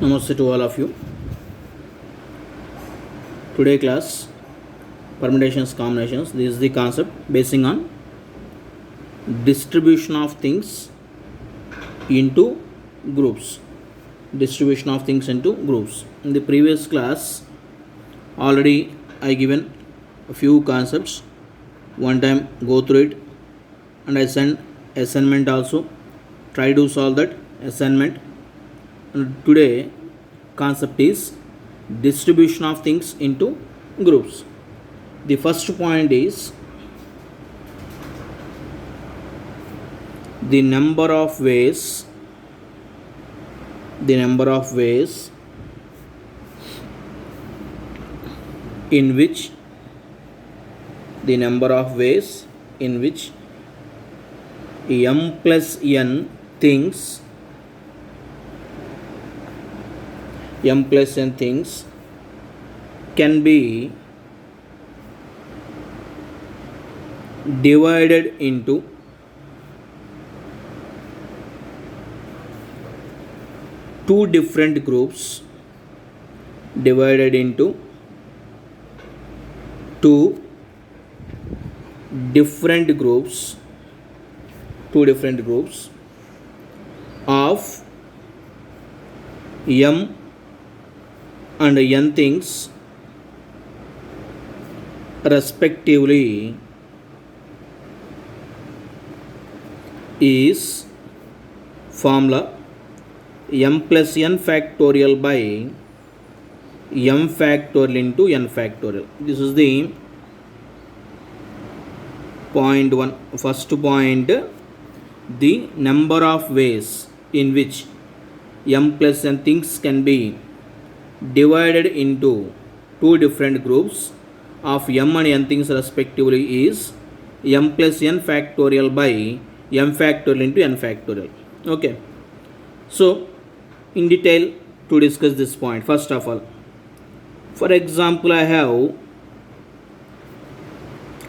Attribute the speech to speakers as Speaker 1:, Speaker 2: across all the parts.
Speaker 1: Namaste to all of you. Today class permutations combinations. This is the concept basing on distribution of things into groups. Distribution of things into groups. In the previous class already I given a few concepts. One time go through it and I send assignment also. Try to solve that assignment. And today concept is distribution of things into groups. The first point is the number of ways in which m plus n things can be divided into two different groups, of m and n things respectively is formula m plus n factorial by m factorial into n factorial. This is the point 1. First point, the number of ways in which m plus n things can be divided into two different groups of m and n things respectively is m plus n factorial by m factorial into n factorial. Okay. So, in detail to discuss this point, first of all, for example, I have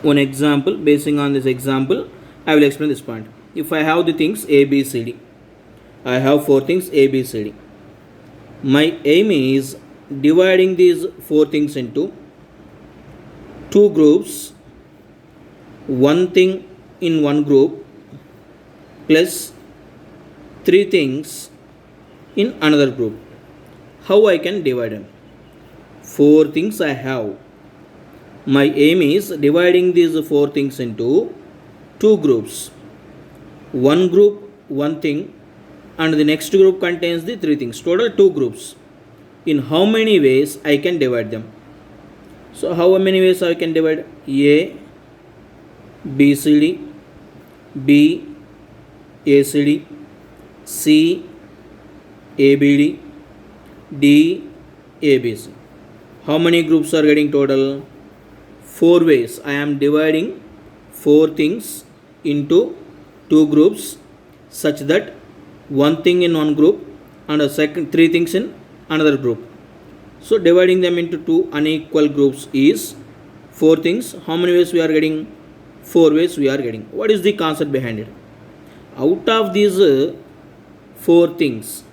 Speaker 1: one example. Basing on this example, I will explain this point. If I have the things A, B, C, D, I have four things A, B, C, D. My aim is dividing these four things into two groups, one thing in one group plus three things in another group. How I can divide them? Four things I have. My aim is dividing these four things into two groups. One group, one thing, and the next group contains the three things. Total two groups. In how many ways I can divide them? So how many ways I can divide? A, B, C, D, B, A, C, D, C, A, B, D, D, A, B, C. How many groups are getting total? Four ways. I am dividing four things into two groups such that one thing in one group and a second three things in another group. So dividing them into two unequal groups is four things. How many ways we are getting? Four ways we are getting. What is the concept behind it? Out of these four things,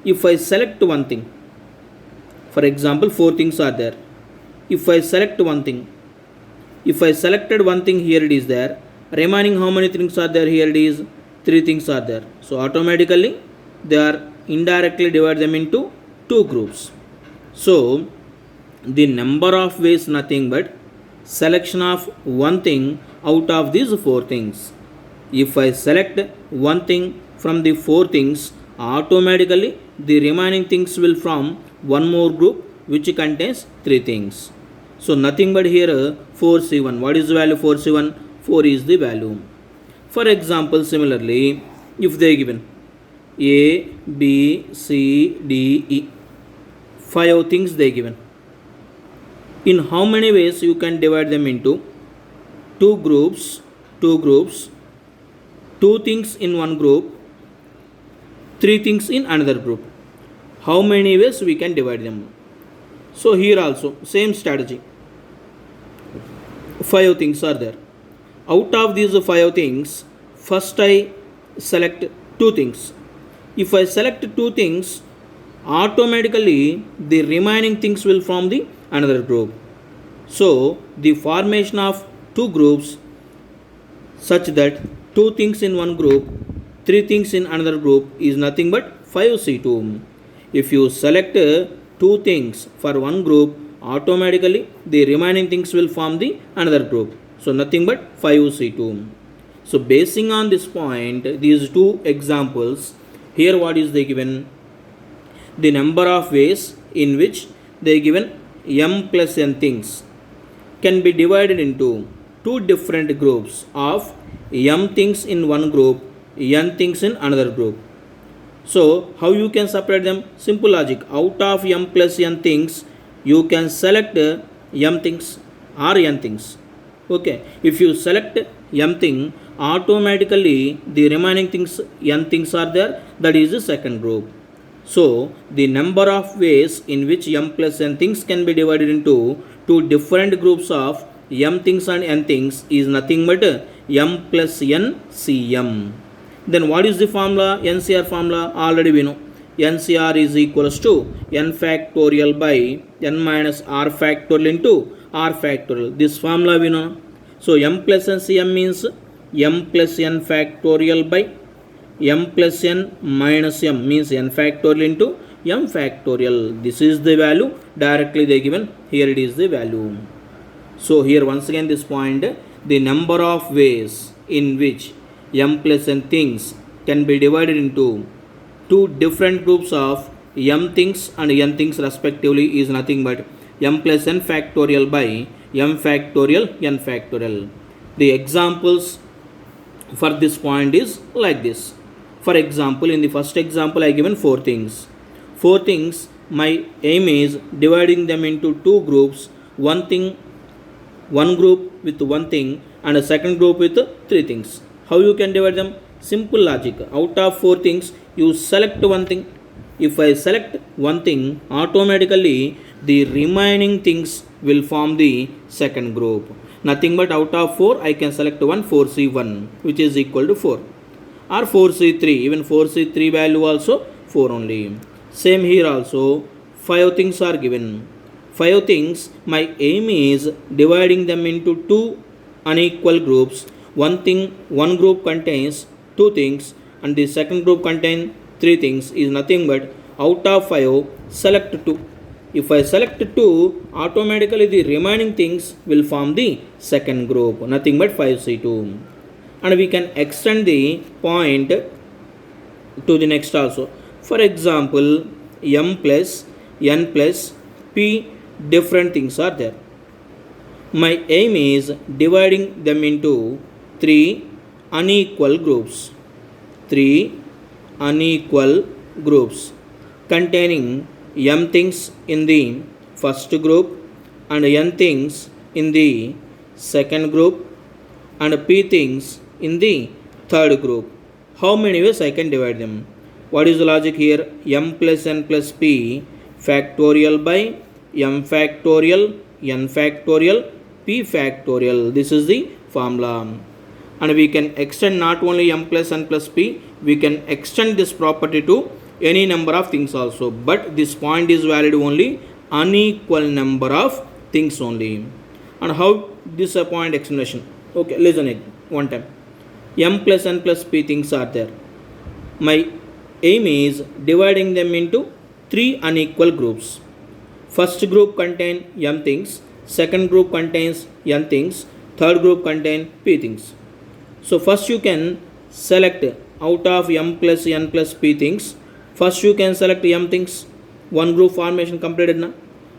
Speaker 1: if I select one thing, for example, four things are there. If I select one thing, if I selected one thing, here it is there. Remaining how many things are there? Here it is three things are there. So automatically they are indirectly divide them into two groups. So the number of ways nothing but selection of one thing out of these four things. If I select one thing from the four things, automatically the remaining things will form one more group which contains three things. So nothing but here 4C1. What is the value 4C1? 4 is the value. For example, similarly, if they are given A, B, C, D, E, five things they are given. In how many ways you can divide them into two groups, two things in one group, three things in another group. How many ways we can divide them? So here also same strategy. 5 things are there. Out of these 5 things, first I select 2 things. If I select 2 things, automatically the remaining things will form the another group. So the formation of two groups such that two things in one group, three things in another group is nothing but 5C2. If you select two things for one group, automatically the remaining things will form the another group. So nothing but 5C2. So basing on this point, these two examples, here what is they given? The number of ways in which they given m plus n things can be divided into two different groups of m things in one group, n things in another group. So how you can separate them? Simple logic. Out of m plus n things, you can select m things or n things. Okay. If you select m thing, automatically the remaining things n things are there. That is the second group. So the number of ways in which m plus n things can be divided into two different groups of m things and n things is nothing but m plus n cm. Then what is the formula? NCR formula already we know. NCR is equals to n factorial by n minus r factorial into r factorial. This formula we know. So m plus n cm means m plus n factorial by m plus n minus m means n factorial into m factorial. This is the value directly they given. Here it is the value. So here once again this point, the number of ways in which m plus n things can be divided into two different groups of m things and n things respectively is nothing but m plus n factorial by m factorial n factorial. The examples for this point is like this. For example, in the first example I given four things. Four things, my aim is dividing them into two groups, one thing, one group with one thing and a second group with three things. How you can divide them? Simple logic. Out of four things, you select one thing. If I select one thing, automatically the remaining things will form the second group. Nothing but out of 4, I can select one 4C1 which is equal to 4 or 4C3. Even 4C3 value also 4 only. Same here also, 5 things are given. 5 things, my aim is dividing them into two unequal groups. One group contains two things and the second group contains three things is nothing but out of 5, select 2. If I select 2, automatically the remaining things will form the second group, nothing but 5C2. And we can extend the point to the next also. For example, m plus n plus p different things are there. My aim is dividing them into three unequal groups. Three unequal groups containing m things in the first group and n things in the second group and p things in the third group. How many ways I can divide them? What is the logic here? M plus n plus p factorial by m factorial, n factorial, p factorial. This is the formula. And we can extend not only m plus n plus p, we can extend this property to any number of things also. But this point is valid only unequal number of things only. And how this a point explanation? Okay, listen it one time. M plus n plus p things are there. My aim is dividing them into three unequal groups. First group contains m things, second group contains n things, third group contains p things. So first you can select out of m plus n plus p things. First you can select m things. One group formation completed now.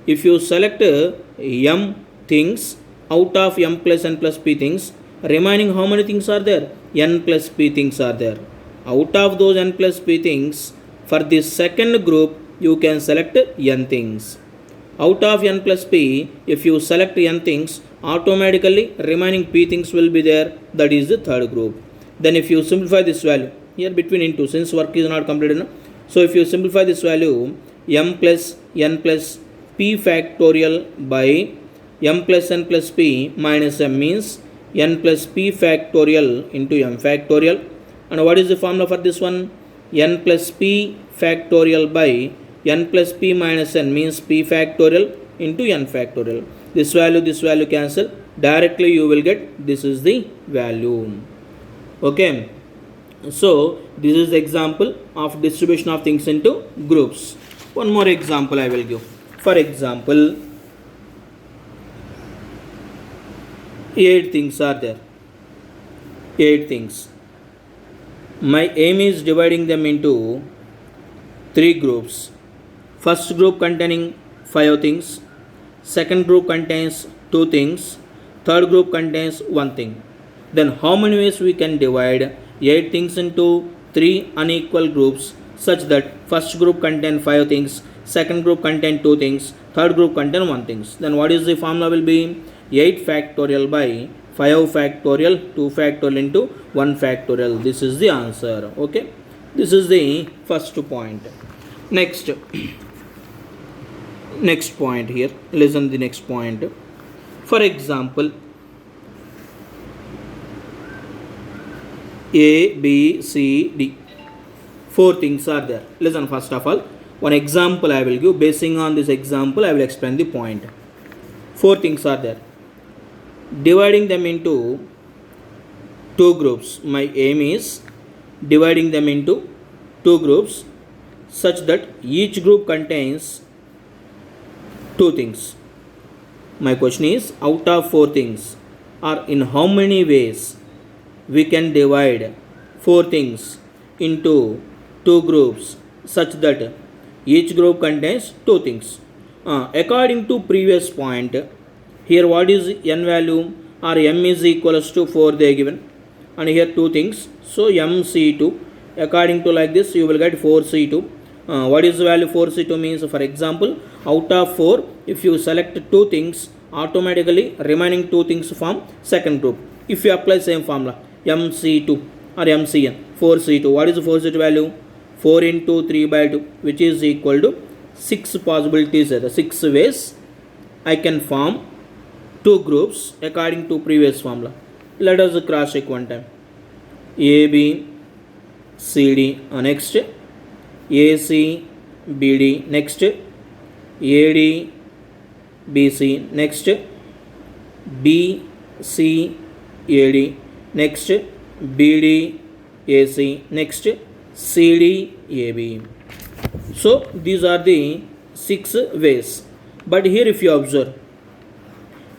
Speaker 1: If you select m things out of m plus n plus p things, remaining how many things are there? N plus p things are there. Out of those n plus p things, for this second group you can select n things. Out of n plus p, if you select n things, automatically remaining p things will be there. That is the third group. Then if you simplify this value, here between into, since work is not completed now. So if you simplify this value, m plus n plus p factorial by m plus n plus p minus m means n plus p factorial into m factorial. And what is the formula for this one? N plus p factorial by n plus p minus n means p factorial into n factorial. This value cancel. Directly you will get this is the value. Okay. So this is the example of distribution of things into groups. One more example I will give. For example, 8 things are there. 8 things. My aim is dividing them into 3 groups. First group containing 5 things. Second group contains 2 things. Third group contains 1 thing. Then how many ways we can divide 8 things into 3 unequal groups such that first group contain 5 things, second group contain 2 things, third group contain 1 things. Then what is the formula will be 8 factorial by 5 factorial, 2 factorial into 1 factorial. This is the answer. Okay. This is the first point. Next point here. Listen the next point. For example, A, B, C, D. 4 things are there. Listen first of all. One example I will give. Basing on this example, I will explain the point. 4 things are there. Dividing them into 2 groups. My aim is dividing them into 2 groups such that each group contains 2 things. My question is, out of 4 things, or in how many ways we can divide 4 things into 2 groups such that each group contains 2 things. According to previous point, here what is n value, or m is equals to 4 they given, and here 2 things, so mc2. According to like this you will get 4c2. What is the value 4c2 means? For example, out of 4, if you select 2 things, automatically remaining 2 things form second group. If you apply same formula, mc2 or mcn, 4c2, what is the 4c2 value? 4 into 3 by 2, which is equal to 6 possibilities. The 6 ways I can form 2 groups according to previous formula. Let us cross check one time. A, B, C, D. Next A, C, B, D. Next A, D, B, C. Next B, C, A, D. Next B, D, A, C. Next C, D, A, B. So these are the 6 ways. But here if you observe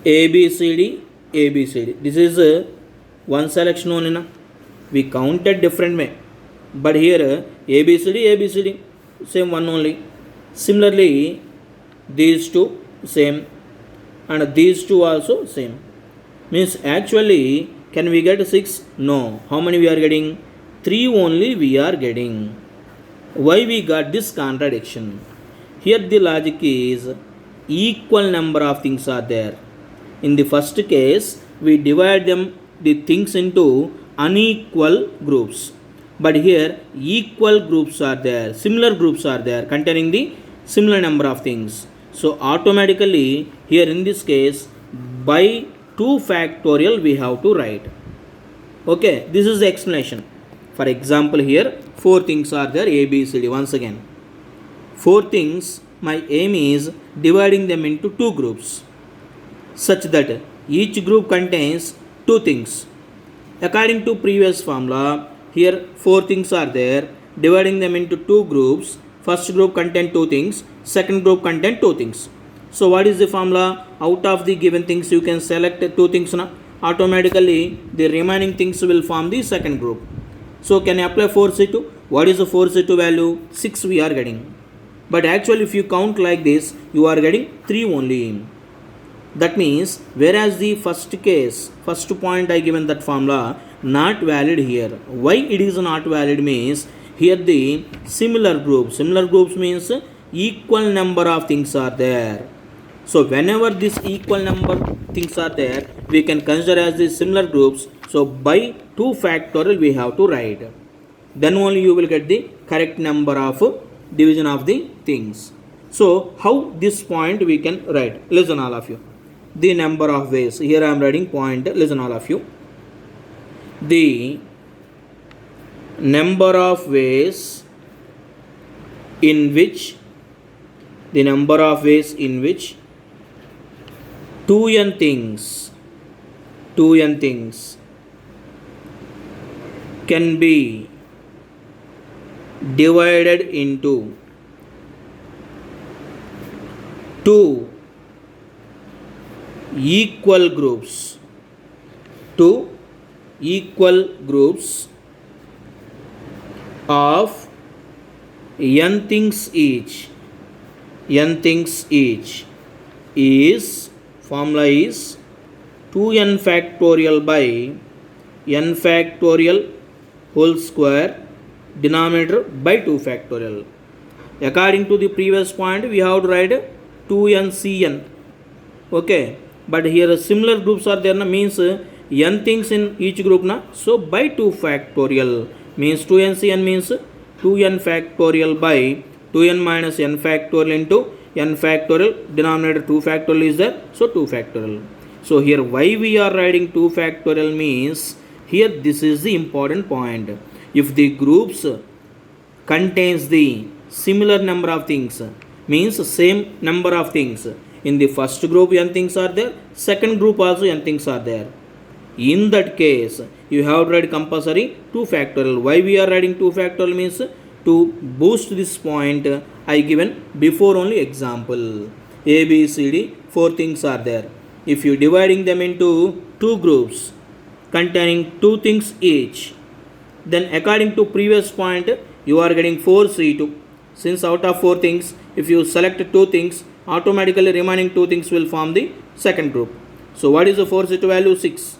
Speaker 1: A, B, C, D, A, B, C, D. This is one selection only. Na? We counted different way. But here A, B, C, D, A, B, C, D. Same one only. Similarly, these two same. And these two also same. Means actually, can we get 6? No. How many we are getting? 3 only we are getting. Why we got this contradiction? Here the logic is equal number of things are there. In the first case, we divide the things into unequal groups. But here equal groups are there, similar groups are there containing the similar number of things. So automatically here in this case by 2 factorial we have to write. Okay, this is the explanation. For example, here 4 things are there, A, B, C, D. Once again, 4 things, my aim is dividing them into 2 groups such that each group contains 2 things. According to previous formula, here 4 things are there, dividing them into 2 groups. First group contain 2 things, second group contain 2 things. So what is the formula? Out of the given things you can select 2 things. Na? Automatically the remaining things will form the second group. So can you apply 4c2? What is the 4c2 value? 6 we are getting. But actually if you count like this, you are getting 3 only. That means whereas the first case, first point I given that formula not valid here. Why it is not valid means here the similar groups means equal number of things are there. So whenever this equal number things are there, we can consider as the similar groups. So by 2 factorial we have to write. Then only you will get the correct number of division of the things. So how this point we can write? Listen all of you. The number of ways. Here I am writing point. Listen all of you. The number of ways in which the number of ways in which 2n things can be divided into two equal groups of n things each. N things each is formula is 2n factorial by n factorial whole square, denominator by 2 factorial. According to the previous point, we have to write 2n cn. Okay, but here similar groups are there, means n things in each group na, so by 2 factorial means 2n cn means 2n factorial by 2n minus n factorial into n factorial, denominator 2 factorial is there, so 2 factorial. So here why we are writing 2 factorial means, here this is the important point. If the groups contains the similar number of things, means same number of things, in the first group n things are there, second group also n things are there. In that case, you have to write compulsory 2 factorial. Why we are writing 2 factorial means, to boost this point I given before only example. A, B, C, D, 4 things are there. If you dividing them into 2 groups containing 2 things each, then according to previous point, you are getting 4C2. Since out of 4 things, if you select 2 things, automatically remaining 2 things will form the second group. So what is the 4C2 value? 6.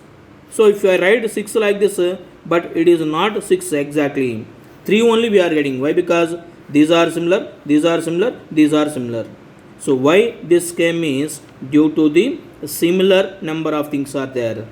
Speaker 1: So if I write 6 like this, but it is not 6 exactly. 3 only we are getting. Why? Because these are similar, these are similar, these are similar. So why this came means, due to the similar number of things are there.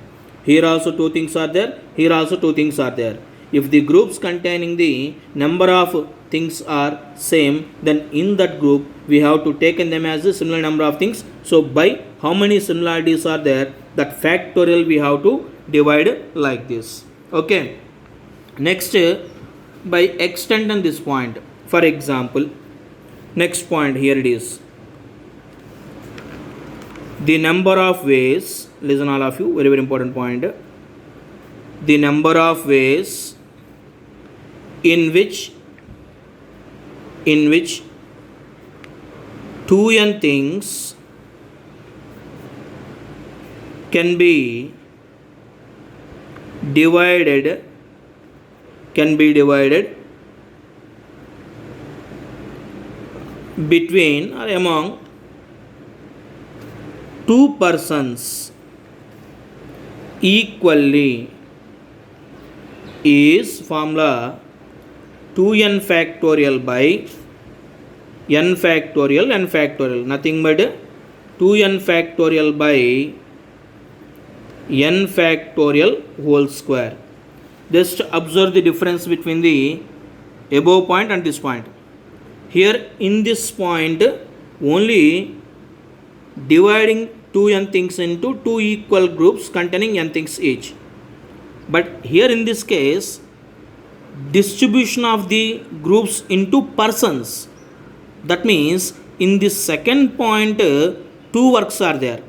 Speaker 1: Here also 2 things are there, here also 2 things are there. If the groups containing the number of things are same, then in that group we have to take them as a similar number of things. So by how many similarities are there, that factorial we have to divide like this. Okay. Next, by extending this point, for example, next point here it is. The number of ways, listen all of you, very very important point. The number of ways in which 2n things can be divided between or among 2 persons equally is formula 2n factorial by n factorial, nothing but 2n factorial by n factorial whole square. Just observe the difference between the above point and this point. Here in this point, only dividing 2n things into 2 equal groups containing n things each. But here in this case, distribution of the groups into persons. That means in this second point, 2 works are there.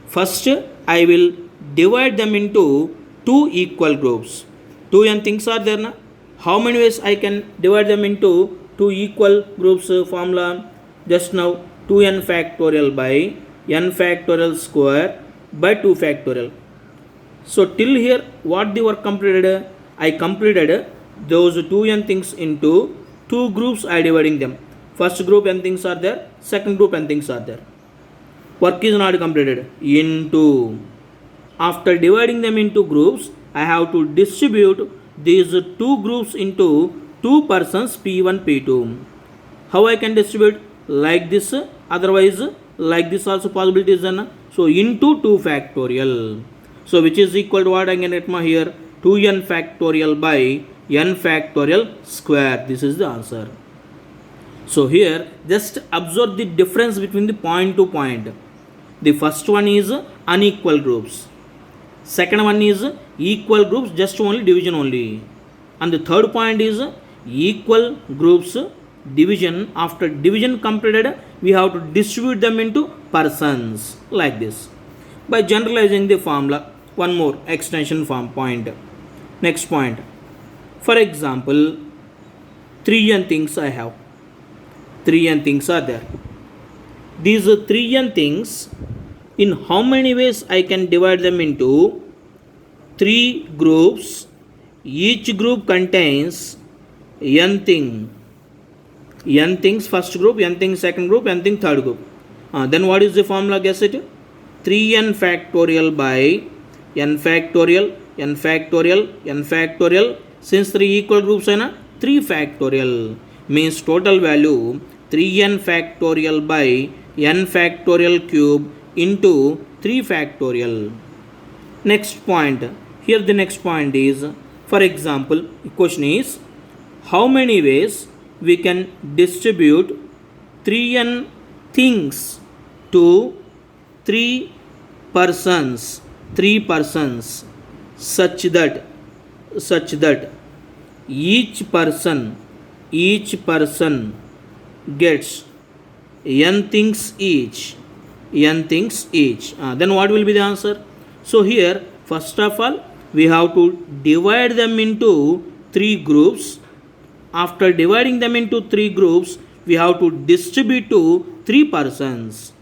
Speaker 1: First, I will divide them into 2 equal groups. 2n things are there. Na? How many ways I can divide them into 2 equal groups? Formula just now 2n factorial by n factorial square by 2 factorial. So till here, what the work completed? I completed those 2n things into 2 groups. I dividing them. First group n things are there, second group n things are there. Work is not completed. Into, after dividing them into groups, I have to distribute these 2 groups into 2 persons P1, P2. How I can distribute? Like this, otherwise like this also possibility is done. So into 2 factorial. So which is equal to what I can get here? 2n factorial by n factorial square. This is the answer. So here just observe the difference between the point to point. The first one is unequal groups. Second one is equal groups, just only division only. And the third point is equal groups division, after division completed, we have to distribute them into persons like this. By generalizing the formula, one more extension form point. Next point. For example, 3n things I have. 3n things are there. These 3n things, in how many ways I can divide them into 3 groups. Each group contains n thing. N things first group, n things second group, n thing third group. Then what is the formula? Guess it. 3n factorial by n factorial, n factorial, n factorial. Since 3 equal groups are 3 factorial, means total value 3n factorial by n factorial cube into 3 factorial. Next point. Here the next point is, for example, the question is, how many ways we can distribute 3n things to 3 persons, such that each person gets n things each. Then what will be the answer? So here, first of all, we have to divide them into 3 groups. After dividing them into 3 groups, we have to distribute to 3 persons.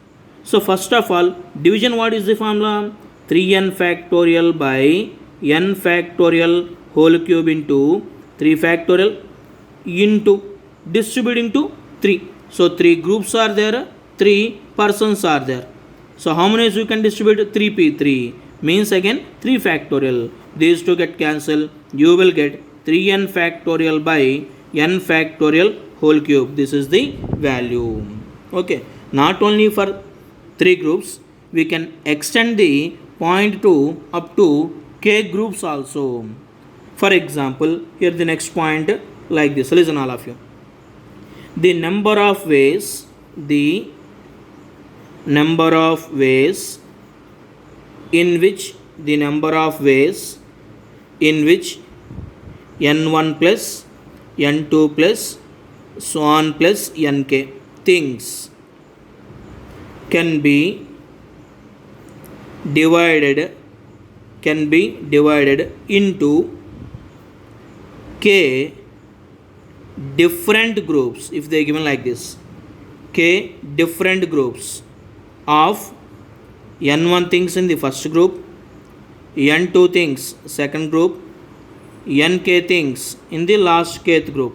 Speaker 1: So first of all, division, what is the formula? 3n factorial by n factorial whole cube into 3 factorial into distributing to 3. So 3 groups are there, 3 persons are there. So how many you can distribute? 3p3, means again 3 factorial. These two get cancelled. You will get 3n factorial by n factorial whole cube. This is the value. Okay. Not only for 3 groups, we can extend the point to up to k groups also. For example, here the next point like this. Listen all of you. The number of ways in which n1 plus n2 plus so on plus nk things can be divided into k different groups, if they are given like this, k different groups of n1 things in the first group, n2 things second group, nk things in the last kth group,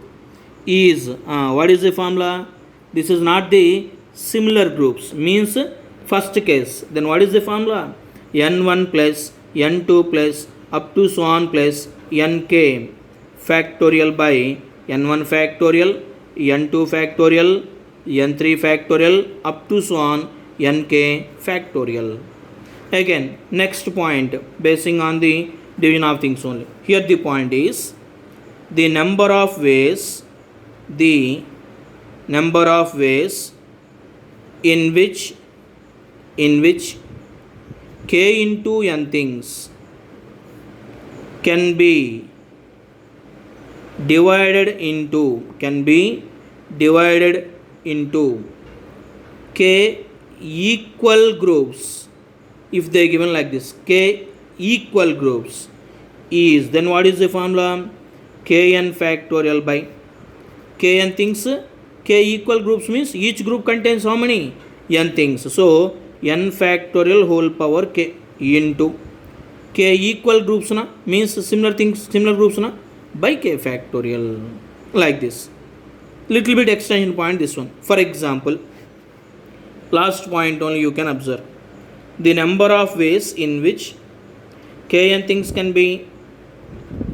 Speaker 1: is what is the formula? This is not the similar groups, means first case. Then what is the formula? n1 plus n2 plus up to so on plus nk factorial by n1 factorial, n2 factorial, n3 factorial up to so on nk factorial. Again, next point, basing on the division of things only. Here the point is, the number of ways in which k into n things can be divided into k equal groups, if they are given like this, k equal groups, is, then what is the formula? Kn factorial by kn things. K equal groups means each group contains how many? N things. So n factorial whole power k into k equal groups means similar groups by k factorial, like this. Little bit extension point this one. For example, last point only you can observe. The number of ways in which kn things can be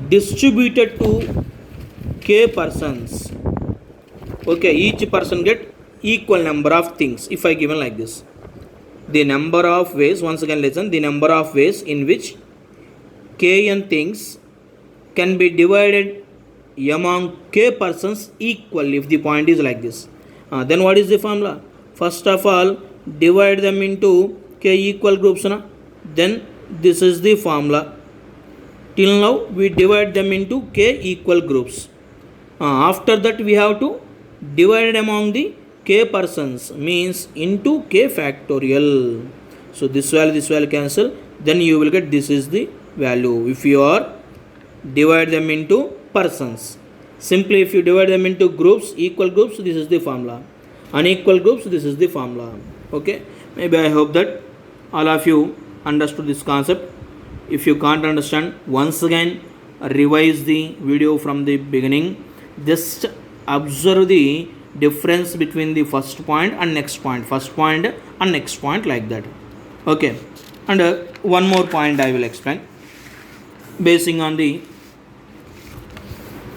Speaker 1: distributed to k persons. Okay, each person get equal number of things, if I given like this. The number of ways, once again listen, the number of ways in which kn things can be divided among k persons equally, if the point is like this. Then what is the formula? First of all, divide them into k equal groups. Then this is the formula. Till now we divide them into k equal groups. After that we have to divided among the k persons means into k factorial. So this value cancel, then you will get this is the value if you are divide them into persons. Simply if you divide them into groups, equal groups, this is the formula. Unequal groups, this is the formula. Okay, maybe I hope that all of you understood this concept. If you can't understand, once again revise the video from the beginning. Just observe the difference between the first point and next point, first point and next point, like that. Okay, and one more point I will explain basing on the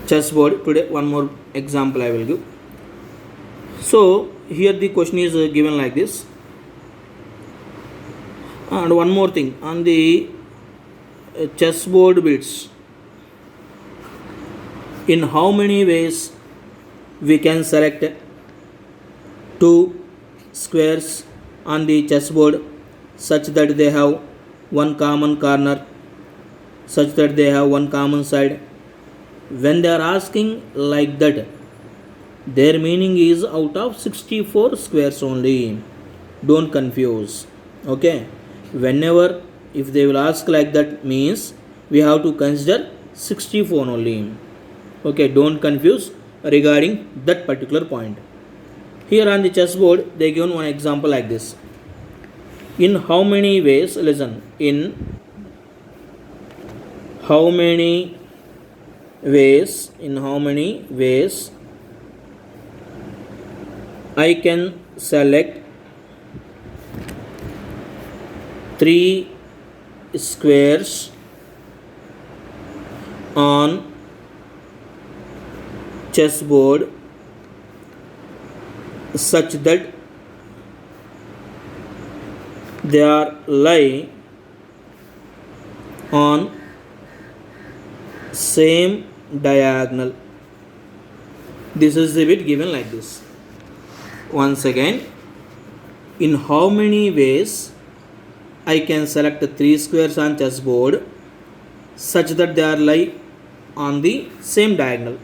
Speaker 1: chessboard. Today one more example I will give. So here the question is given like this. And one more thing on the chessboard bits, in how many ways we can select two squares on the chessboard such that they have one common corner, such that they have one common side. When they are asking like that, their meaning is out of 64 squares only. Don't confuse. Okay, whenever if they will ask like that, means we have to consider 64 only. Okay, don't confuse regarding that particular point. Here on the chessboard they given one example like this. In how many ways, listen, in how many ways I can select 3 squares on chessboard such that they are lie on same diagonal. This is the bit given like this. Once again, in how many ways I can select 3 squares on chessboard such that they are lie on the same diagonal.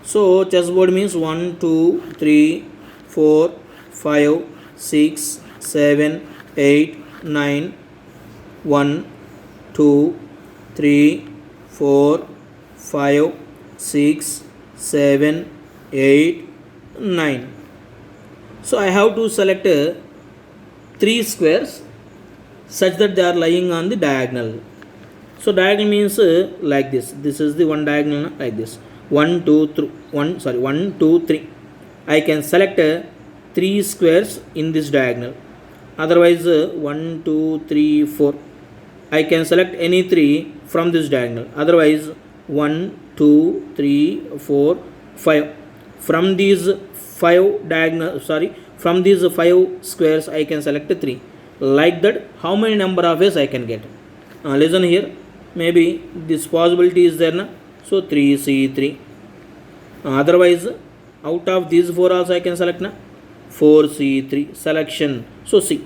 Speaker 1: So chessboard means 1 2 3 4 5 6 7 8 9 1 2 3 4 5 6 7 8 9. So I have to select 3 squares such that they are lying on the diagonal. So diagonal means like this. This is the one diagonal like this. 1 2 3. I can select 3 squares in this diagonal. Otherwise 1 2 3 4. I can select any 3 from this diagonal. Otherwise 1 2 3 4 5. From these 5 squares I can select 3. Like that, how many number of ways I can get? Listen here, maybe this possibility is there na? So 3c3. Otherwise out of these 4 also I can select na? 4c3 selection, so C.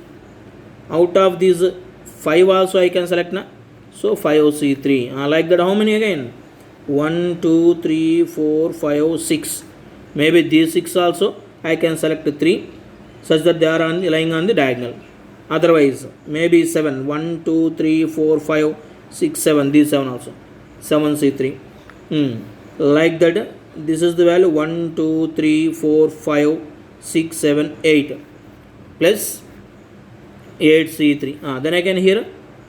Speaker 1: Out of these 5 also I can select na? So 5c3. Like that, how many again? 1 2 3 4 5 6. Maybe these 6 also I can select 3 such that they are lying on the diagonal. Otherwise maybe 7. 1 2 3 4 5 6 7. These 7 also 7c3. Like that, this is the value 1 2 3 4 5 6 7 8 plus 8c3. Then I can here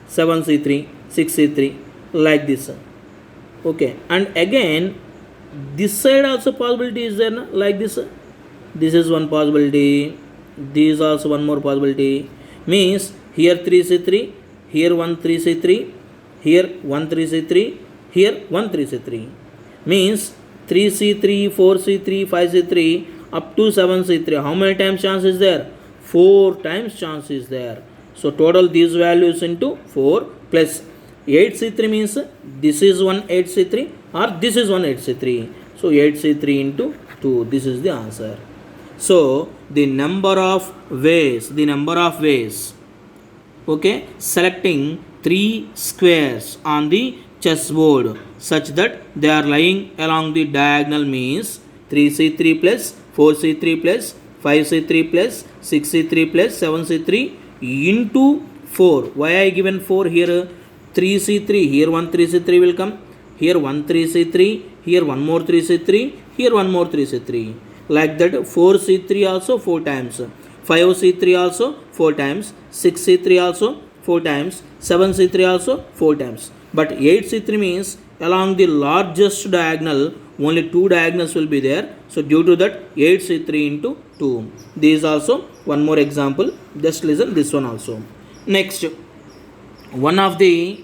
Speaker 1: 7c3 6c3 like this. Okay, and again this side also possibility is there na? Like this. This is one possibility. This also one more possibility. Means here 3c3, here 1 3c3, here 1 3c3, here 1 3c3. Means 3c3 4c3 5c3 up to 7c3. How many times chance is there? 4 times chance is there. So total these values into 4 plus 8c3 means this is 1 8c3 or this is 1 8c3. So 8c3 into 2. This is the answer. So the number of ways, okay, selecting 3 squares on the chessboard such that they are lying along the diagonal means 3c3 plus 4c3 plus 5c3 plus 6c3 plus 7c3 into 4. Why I given 4 here? 3c3, here 1 3c3 will come, here 1 3c3, here 1 more 3c3, here 1 more 3c3. Like that 4c3 also 4 times, 5c3 also 4 times, 6c3 also 4 times, 7c3 also 4 times. But 8c3 means along the largest diagonal only 2 diagonals will be there. So due to that 8c3 into 2. This is also one more example. Just listen this one also. Next, one of the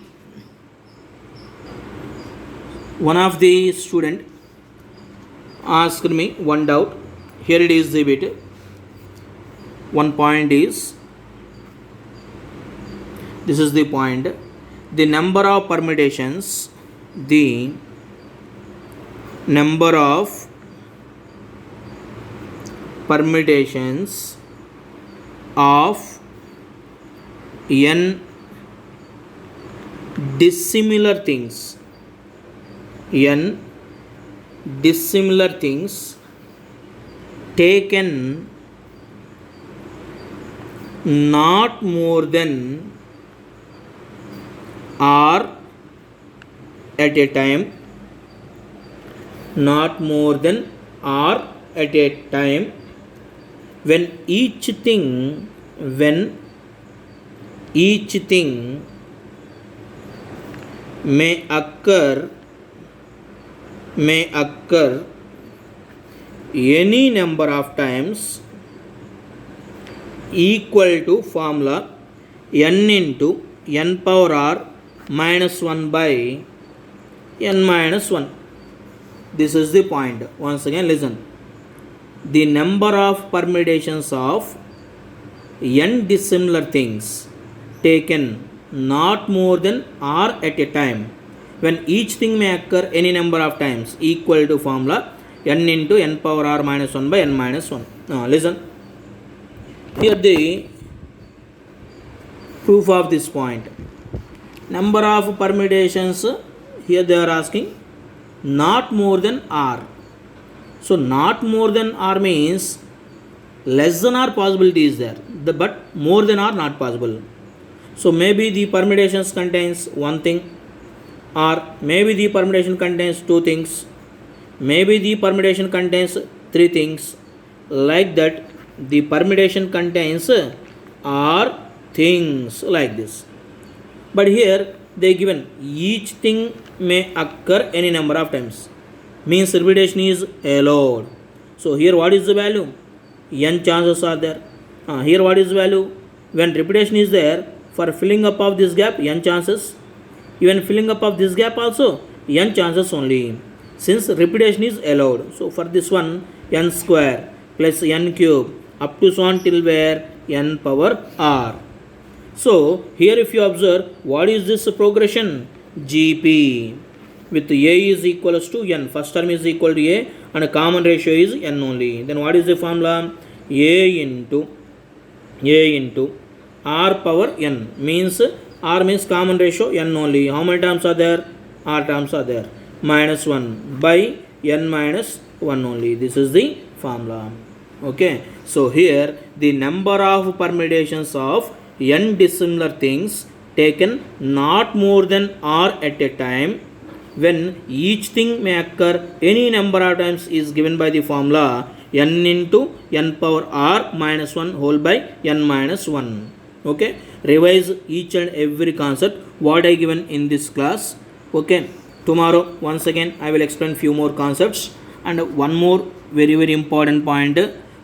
Speaker 1: student asked me one doubt. Here it is the bit. One point is, this is the point, the number of permutations, the number of permutations of n dissimilar things, n dissimilar things taken not more than or at a time, not more than or at a time, when each thing may occur any number of times equal to formula n into n power r minus 1 by n minus 1. This is the point. Once again listen. The number of permutations of n dissimilar things taken not more than or at a time, when each thing may occur any number of times equal to formula n into n power r minus 1 by n minus 1. Now listen. Here the proof of this point. Number of permutations, here they are asking not more than r. So not more than r means less than r possibility is there, but more than r not possible. So maybe the permutations contains one thing, or maybe the permutation contains two things, maybe the permutation contains three things. Like that the permutation contains r things like this. But here they given each thing may occur any number of times, means repetition is allowed. So here what is the value? N chances are there. Here what is the value? When repetition is there, for filling up of this gap n chances, even filling up of this gap also n chances only, since repetition is allowed. So for this one n square plus n cube up to so on till where n power r. So here if you observe, what is this progression? GP with a is equals to n. First term is equal to a and a common ratio is n only. Then what is the formula? A into r power n, means r means common ratio n only. How many terms are there? R terms are there. Minus 1 by n minus 1 only. This is the formula. Okay. So here the number of permutations of n dissimilar things taken not more than or at a time, when each thing may occur any number of times, is given by the formula n into n power r minus 1 whole by n minus 1. Okay. Revise each and every concept what I given in this class. Okay. Tomorrow once again I will explain few more concepts. And one more very important point,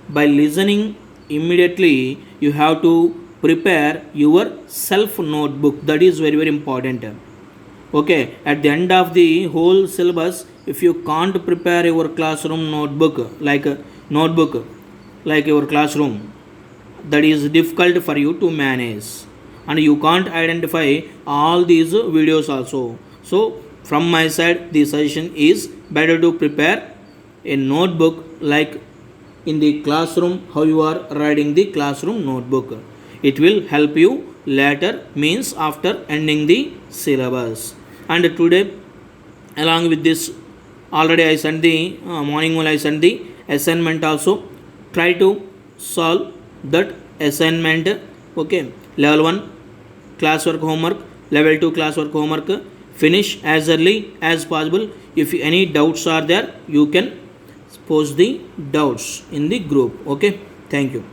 Speaker 1: by listening immediately you have to prepare your self notebook. That is very important. Okay. At the end of the whole syllabus, if you can't prepare your classroom notebook like your classroom, that is difficult for you to manage, and you can't identify all these videos also. So from my side the suggestion is better to prepare a notebook like in the classroom, how you are writing the classroom notebook. It will help you later, means after ending the syllabus. And today along with this, already I sent the morning when I sent the assignment also. Try to solve that assignment. Okay, level 1 classwork homework, level 2 classwork homework. Finish as early as possible. If any doubts are there, you can post the doubts in the group. Okay, thank you.